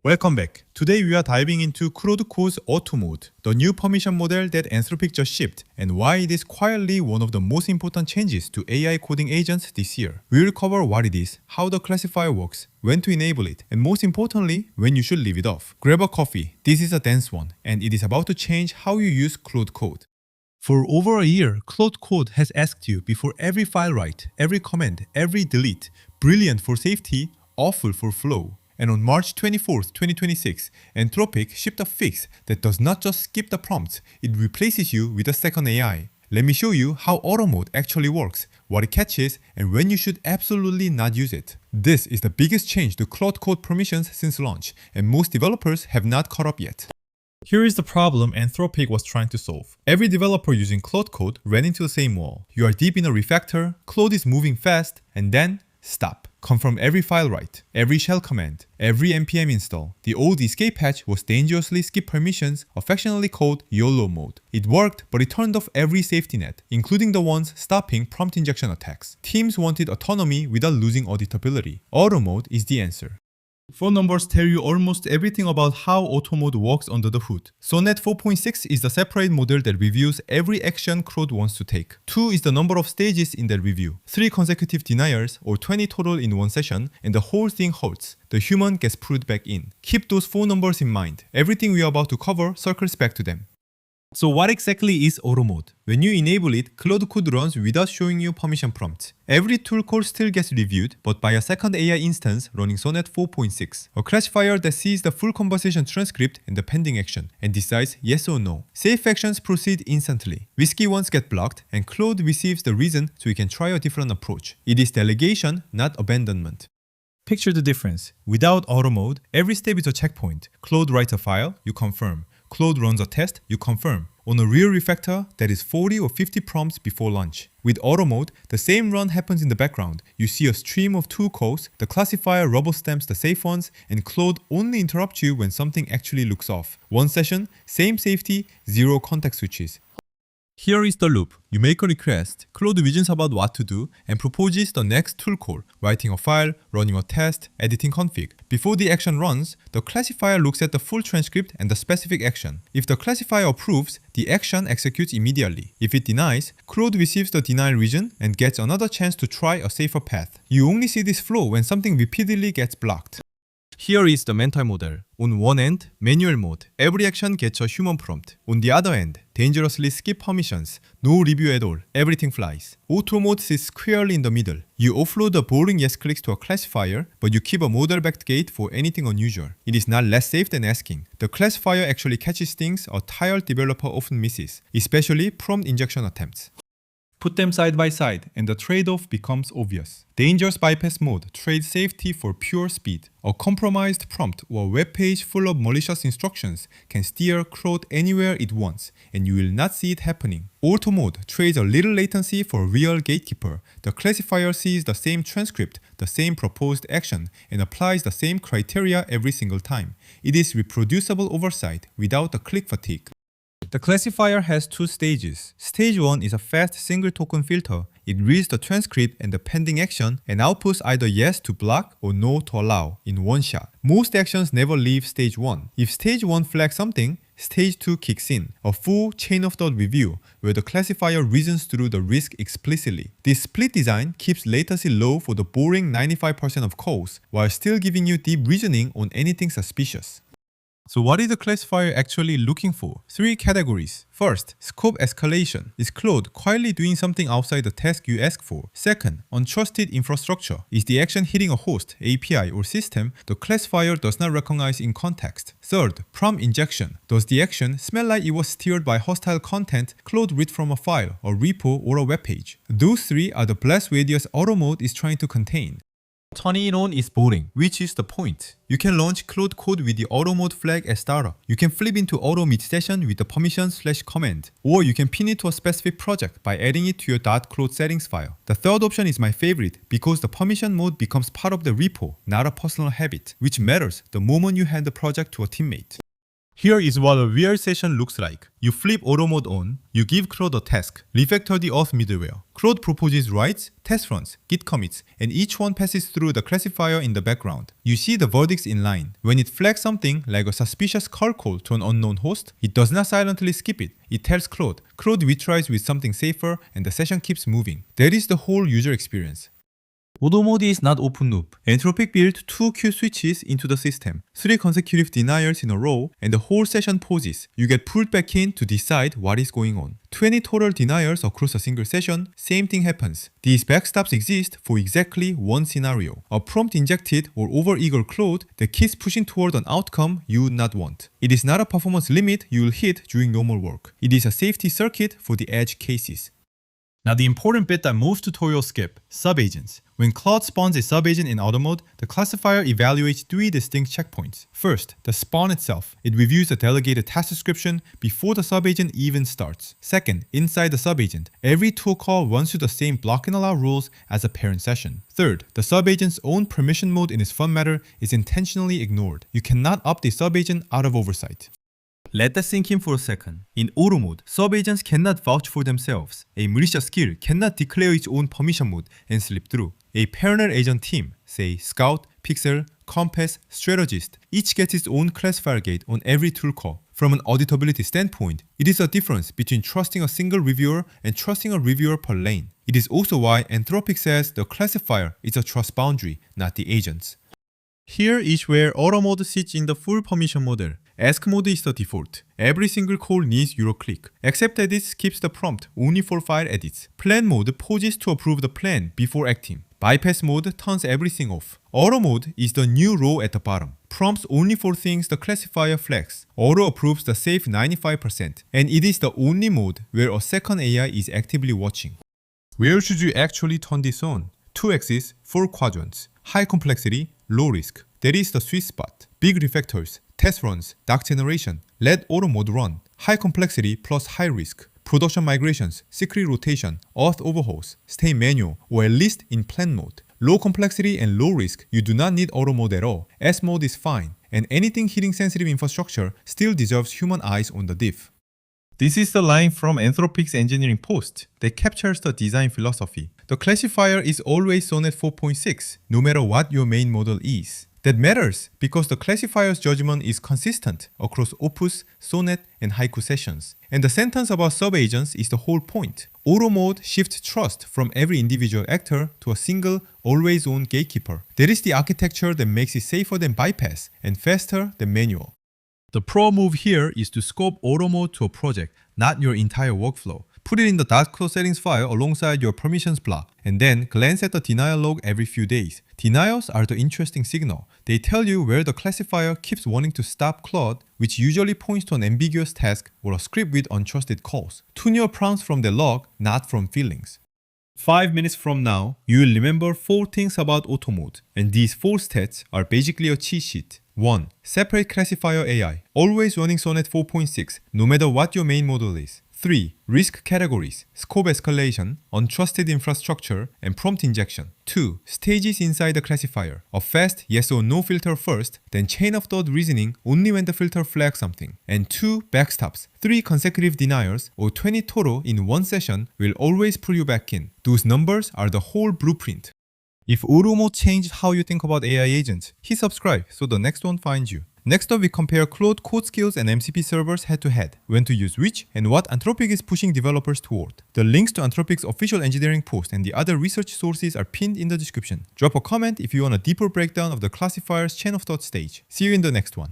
Welcome back. Today we are diving into Claude Code's Auto Mode, the new permission model that Anthropic just shipped, and why it is quietly one of the most important changes to AI coding agents this year. We will cover what it is, how the classifier works, when to enable it, and most importantly, when you should leave it off. Grab a coffee. This is a dense one, and it is about to change how you use Claude Code. For over a year, Claude Code has asked you before every file write, every command, every delete, brilliant for safety, awful for flow. And on March 24, 2026, Anthropic shipped a fix that does not just skip the prompts, it replaces you with a second AI. Let me show you how Auto Mode actually works, what it catches, and when you should absolutely not use it. This is the biggest change to Claude Code permissions since launch, and most developers have not caught up yet. Here is the problem Anthropic was trying to solve. Every developer using Claude Code ran into the same wall. You are deep in a refactor, Claude is moving fast, and then stop. Confirm every file write, every shell command, every npm install. The old escape hatch was dangerously skip permissions, affectionately called YOLO mode. It worked, but it turned off every safety net, including the ones stopping prompt injection attacks. Teams wanted autonomy without losing auditability. Auto mode is the answer. Phone numbers tell you almost everything about how Auto Mode works under the hood. Sonnet 4.6 is the separate model that reviews every action Claude wants to take. 2 is the number of stages in that review. 3 consecutive deniers, or 20 total in one session, and the whole thing halts. The human gets pulled back in. Keep those phone numbers in mind. Everything we are about to cover circles back to them. So what exactly is Auto Mode? When you enable it, Claude Code runs without showing you permission prompts. Every tool call still gets reviewed, but by a second AI instance running Sonnet 4.6, a classifier that sees the full conversation transcript and the pending action, and decides yes or no. Safe actions proceed instantly. Risky ones get blocked, and Claude receives the reason so he can try a different approach. It is delegation, not abandonment. Picture the difference. Without Auto Mode, every step is a checkpoint. Claude writes a file, you confirm. Claude runs a test, you confirm. On a real refactor, that is 40 or 50 prompts before launch. With Auto Mode, the same run happens in the background. You see a stream of tool calls, the classifier rubber stamps the safe ones, and Claude only interrupts you when something actually looks off. One session, same safety, 0 context switches. Here is the loop. You make a request, Claude reasons about what to do, and proposes the next tool call, writing a file, running a test, editing config. Before the action runs, the classifier looks at the full transcript and the specific action. If the classifier approves, the action executes immediately. If it denies, Claude receives the denial reason and gets another chance to try a safer path. You only see this flow when something repeatedly gets blocked. Here is the mental model. On one end, manual mode. Every action gets a human prompt. On the other end, dangerously skip permissions. No review at all. Everything flies. Auto mode sits squarely in the middle. You offload the boring yes clicks to a classifier, but you keep a model-backed gate for anything unusual. It is not less safe than asking. The classifier actually catches things a tired developer often misses, especially prompt injection attempts. Put them side by side, and the trade-off becomes obvious. Dangerous bypass mode trades safety for pure speed. A compromised prompt or a web page full of malicious instructions can steer Claude anywhere it wants, and you will not see it happening. Auto mode trades a little latency for a real gatekeeper. The classifier sees the same transcript, the same proposed action, and applies the same criteria every single time. It is reproducible oversight without the click fatigue. The classifier has 2 stages. Stage 1 is a fast single token filter. It reads the transcript and the pending action and outputs either yes to block or no to allow in one shot. Most actions never leave stage 1. If stage 1 flags something, stage 2 kicks in, a full chain of thought review where the classifier reasons through the risk explicitly. This split design keeps latency low for the boring 95% of calls while still giving you deep reasoning on anything suspicious. So what is the classifier actually looking for? 3 categories. First, scope escalation. Is Claude quietly doing something outside the task you ask for? Second, untrusted infrastructure. Is the action hitting a host, API, or system the classifier does not recognize in context? Third, prompt injection. Does the action smell like it was steered by hostile content Claude read from a file, a repo, or a web page? Those 3 are the blast radius Auto Mode is trying to contain. Turning it on is boring, which is the point. You can launch Claude Code with the Auto Mode flag as starter. You can flip into auto mid-session with the permission/command. Or you can pin it to a specific project by adding it to your .claude settings file. The third option is my favorite because the permission mode becomes part of the repo, not a personal habit, which matters the moment you hand the project to a teammate. Here is what a real session looks like. You flip auto mode on, you give Claude a task, refactor the auth middleware. Claude proposes writes, test runs, git commits, and each one passes through the classifier in the background. You see the verdicts in line. When it flags something like a suspicious call to an unknown host, it does not silently skip it. It tells Claude. Claude retries with something safer, and the session keeps moving. That is the whole user experience. Auto mode is not open loop. Anthropic built 2 queue switches into the system, 3 consecutive denials in a row, and the whole session pauses. You get pulled back in to decide what is going on. 20 total denials across a single session, same thing happens. These backstops exist for exactly one scenario. A prompt injected or overeager Claude that keeps pushing toward an outcome you would not want. It is not a performance limit you will hit during normal work. It is a safety circuit for the edge cases. Now the important bit that most tutorials skip, subagents. When Claude spawns a subagent in auto mode, the classifier evaluates 3 distinct checkpoints. First, the spawn itself. It reviews the delegated task description before the subagent even starts. Second, inside the subagent, every tool call runs through the same block and allow rules as a parent session. Third, the subagent's own permission mode in its fun matter is intentionally ignored. You cannot opt a subagent out of oversight. Let that sink in for a second. In auto mode, subagents cannot vouch for themselves. A militia skill cannot declare its own permission mode and slip through. A parallel agent team, say Scout, Pixel, Compass, Strategist, each gets its own classifier gate on every tool call. From an auditability standpoint, it is a difference between trusting a single reviewer and trusting a reviewer per lane. It is also why Anthropic says the classifier is a trust boundary, not the agents. Here is where auto mode sits in the full permission model. Ask mode is the default. Every single call needs Euroclick. Accept edits skips the prompt only for file edits. Plan mode pauses to approve the plan before acting. Bypass mode turns everything off. Auto mode is the new row at the bottom. Prompts only for things the classifier flags. Auto approves the safe 95%. And it is the only mode where a second AI is actively watching. Where should you actually turn this on? 2 axes, 4 quadrants. High complexity, low risk. That is the sweet spot. Big refactors, test runs, dark generation, let auto mode run. High complexity plus high risk. Production migrations, secret rotation, auth overhauls, stay manual or at least in plan mode. Low complexity and low risk, you do not need auto mode at all. S mode is fine. And anything hitting sensitive infrastructure still deserves human eyes on the diff. This is the line from Anthropic's engineering post that captures the design philosophy. The classifier is always Sonnet 4.6, no matter what your main model is. That matters because the classifier's judgment is consistent across Opus, Sonnet, and Haiku sessions. And the sentence about subagents is the whole point. Auto mode shifts trust from every individual actor to a single, always-on gatekeeper. That is the architecture that makes it safer than bypass and faster than manual. The pro move here is to scope auto mode to a project, not your entire workflow. Put it in the .code settings file alongside your permissions block, and then glance at the denial log every few days. Denials are the interesting signal. They tell you where the classifier keeps wanting to stop Claude, which usually points to an ambiguous task or a script with untrusted calls. Tune your prompts from the log, not from feelings. 5 minutes from now, you will remember 4 things about auto mode, and these 4 stats are basically a cheat sheet. 1. Separate classifier AI, always running Sonnet 4.6, no matter what your main model is. 3. Risk categories, scope escalation, untrusted infrastructure, and prompt injection. 2. Stages inside the classifier, a fast yes or no filter first, then chain of thought reasoning only when the filter flags something. And 2. Backstops, 3 consecutive denials or 20 total in one session will always pull you back in. Those numbers are the whole blueprint. If auto mode changed how you think about AI agents, hit subscribe so the next one finds you. Next up, we compare Claude Code skills and MCP servers head to head, when to use which, and what Anthropic is pushing developers toward. The links to Anthropic's official engineering post and the other research sources are pinned in the description. Drop a comment if you want a deeper breakdown of the classifier's chain of thought stage. See you in the next one.